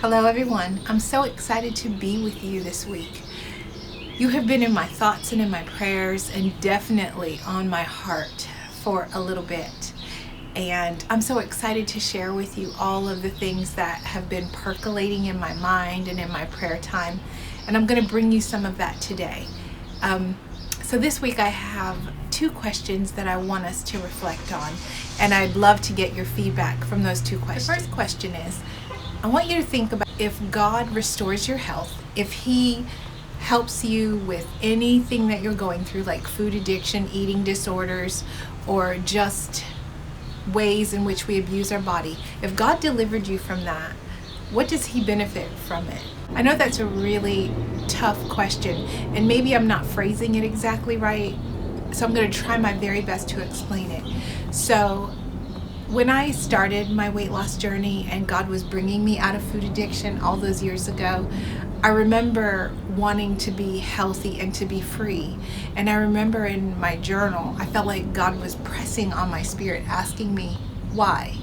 Hello everyone, I'm so excited to be with you this week. You have been in my thoughts and in my prayers and definitely on my heart for a little bit. And I'm so excited to share with you all of the things that have been percolating in my mind and in my prayer time. And I'm going to bring you some of that today. So this week I have two questions that I want us to reflect on. And I'd love to get your feedback from those two questions. The first question is, I want you to think about if God restores your health, if He helps you with anything that you're going through, like food addiction, eating disorders, or just ways in which we abuse our body. If God delivered you from that, what does He benefit from it? I know that's a really tough question, and maybe I'm not phrasing it exactly right, so I'm going to try my very best to explain it. So when I started my weight loss journey and God was bringing me out of food addiction all those years ago, I remember wanting to be healthy and to be free. And I remember in my journal, I felt like God was pressing on my spirit, asking me, why?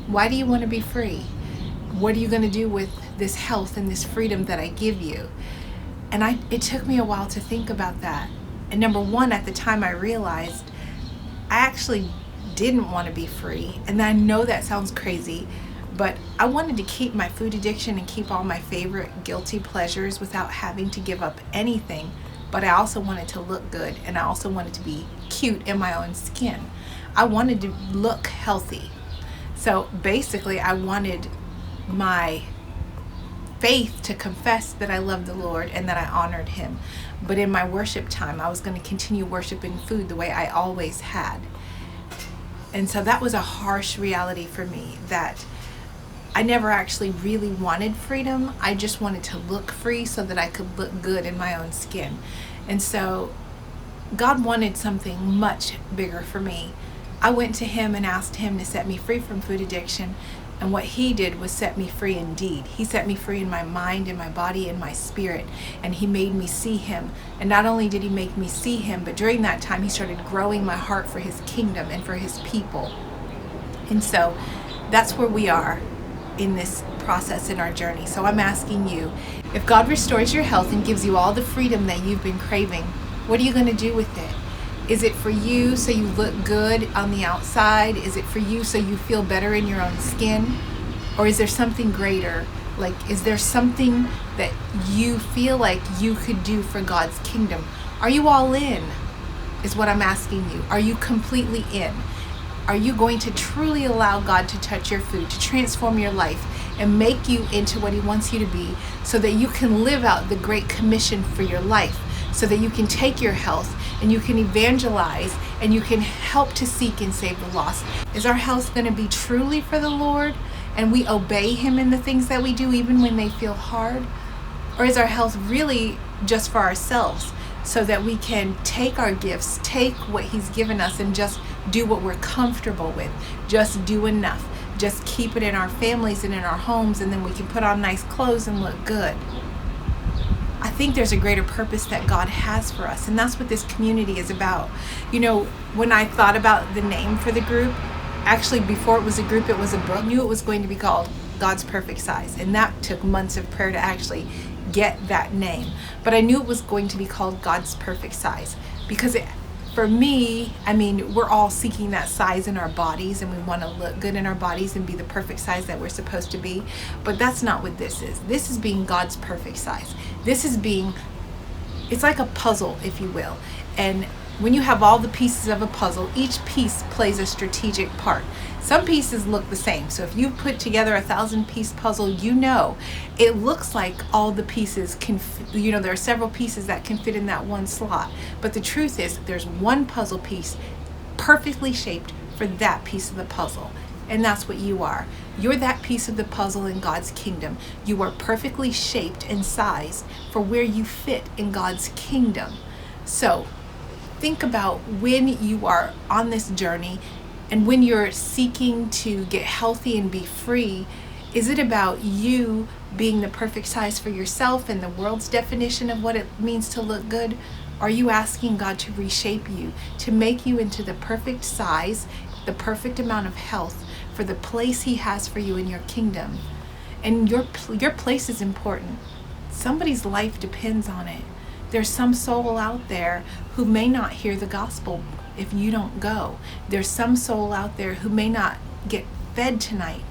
Why do you want to be free? What are you going to do with this health and this freedom that I give you? And it took me a while to think about that. And number one, at the time I realized I actually didn't want to be free. And I know that sounds crazy, but I wanted to keep my food addiction and keep all my favorite guilty pleasures without having to give up anything. But I also wanted to look good, and I also wanted to be cute in my own skin. I wanted to look healthy. So basically I wanted my faith to confess that I loved the Lord and that I honored Him. But in my worship time, I was going to continue worshiping food the way I always had. And so that was a harsh reality for me, that I never actually really wanted freedom. I just wanted to look free so that I could look good in my own skin. And so God wanted something much bigger for me. I went to Him and asked Him to set me free from food addiction. And what He did was set me free indeed. He set me free in my mind, in my body, in my spirit. And He made me see Him. And not only did He make me see Him, but during that time He started growing my heart for His kingdom and for His people. And so that's where we are in this process in our journey. So I'm asking you, if God restores your health and gives you all the freedom that you've been craving, what are you going to do with it? Is it for you so you look good on the outside? Is it for you so you feel better in your own skin? Or is there something greater? Like, is there something that you feel like you could do for God's kingdom? Are you all in? Is what I'm asking you. Are you completely in? Are you going to truly allow God to touch your food, to transform your life and make you into what He wants you to be, so that you can live out the Great Commission for your life, so that you can take your health and you can evangelize and you can help to seek and save the lost? Is our health going to be truly for the Lord and we obey Him in the things that we do even when they feel hard? Or is our health really just for ourselves, so that we can take our gifts, take what He's given us, and just do what we're comfortable with, just do enough, just keep it in our families and in our homes, and then we can put on nice clothes and look good? I think there's a greater purpose that God has for us, and that's what this community is about. You know, when I thought about the name for the group, actually before it was a group, it was a book. I knew it was going to be called God's Perfect Size, and that took months of prayer to actually get that name. But I knew it was going to be called God's Perfect Size because for me, I mean, we're all seeking that size in our bodies, and we want to look good in our bodies and be the perfect size that we're supposed to be. But that's not what this is. This is being God's perfect size. This is being, it's like a puzzle, if you will. And when you have all the pieces of a puzzle, each piece plays a strategic part. Some pieces look the same. So if you put together 1,000-piece puzzle, you know it looks like all the pieces can, there are several pieces that can fit in that one slot. But the truth is, there's one puzzle piece perfectly shaped for that piece of the puzzle. And that's what you are. You're that piece of the puzzle in God's kingdom. You are perfectly shaped and sized for where you fit in God's kingdom. So think about when you are on this journey and when you're seeking to get healthy and be free. Is it about you being the perfect size for yourself and the world's definition of what it means to look good? Are you asking God to reshape you, to make you into the perfect size, the perfect amount of health for the place He has for you in your kingdom? And your place is important. Somebody's life depends on it. There's some soul out there who may not hear the gospel if you don't go. There's some soul out there who may not get fed tonight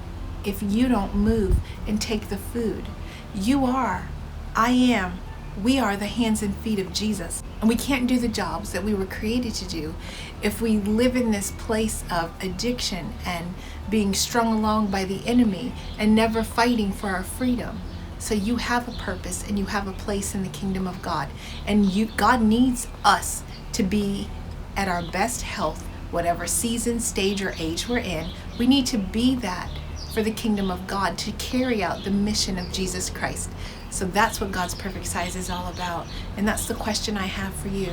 if you don't move and take the food. You are, I am, we are the hands and feet of Jesus. And we can't do the jobs that we were created to do if we live in this place of addiction and being strung along by the enemy and never fighting for our freedom. So you have a purpose and you have a place in the kingdom of God. And God needs us to be at our best health, whatever season, stage, or age we're in. We need to be that for the kingdom of God, to carry out the mission of Jesus Christ. So that's what God's perfect size is all about. And that's the question I have for you.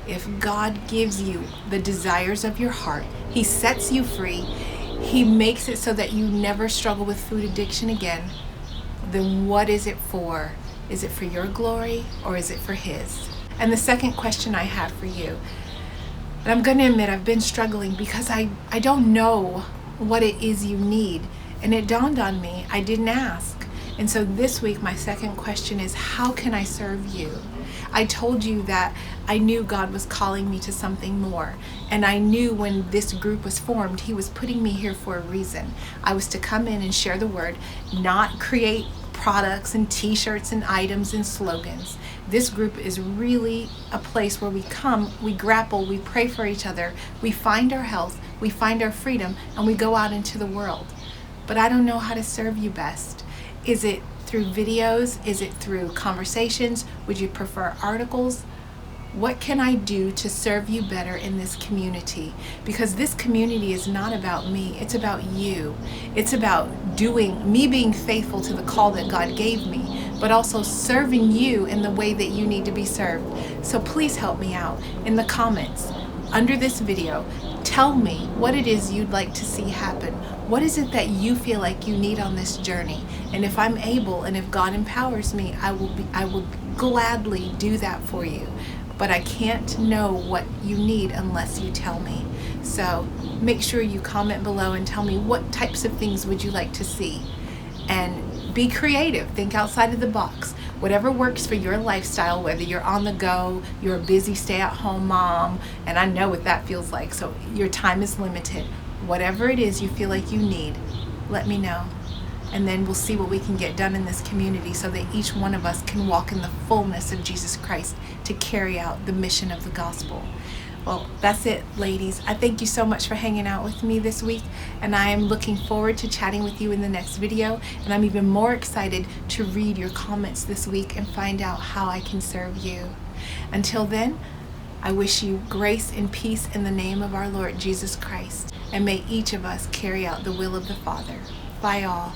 If God gives you the desires of your heart, He sets you free, He makes it so that you never struggle with food addiction again, then what is it for? Is it for your glory or is it for His? And the second question I have for you, and I'm going to admit I've been struggling because I don't know what it is you need. And it dawned on me, I didn't ask. And so this week, my second question is, how can I serve you? I told you that I knew God was calling me to something more. And I knew when this group was formed, He was putting me here for a reason. I was to come in and share the word, not create products and t-shirts and items and slogans. This group is really a place where we come, we grapple, we pray for each other, we find our health, we find our freedom, and we go out into the world. But I don't know how to serve you best. Is it through videos? Is it through conversations? Would you prefer articles? What can I do to serve you better in this community? Because this community is not about me, it's about you. It's about me being faithful to the call that God gave me, but also serving you in the way that you need to be served. So please help me out in the comments under this video. Tell me what it is you'd like to see happen. What is it that you feel like you need on this journey? And if I'm able, and if God empowers me, I will gladly do that for you. But I can't know what you need unless you tell me. So make sure you comment below and tell me what types of things would you like to see. And be creative, think outside of the box. Whatever works for your lifestyle, whether you're on the go, you're a busy stay-at-home mom, and I know what that feels like, so your time is limited. Whatever it is you feel like you need, let me know. And then we'll see what we can get done in this community so that each one of us can walk in the fullness of Jesus Christ to carry out the mission of the gospel. Well, that's it, ladies. I thank you so much for hanging out with me this week, and I am looking forward to chatting with you in the next video, and I'm even more excited to read your comments this week and find out how I can serve you. Until then, I wish you grace and peace in the name of our Lord Jesus Christ, and may each of us carry out the will of the Father. Bye all.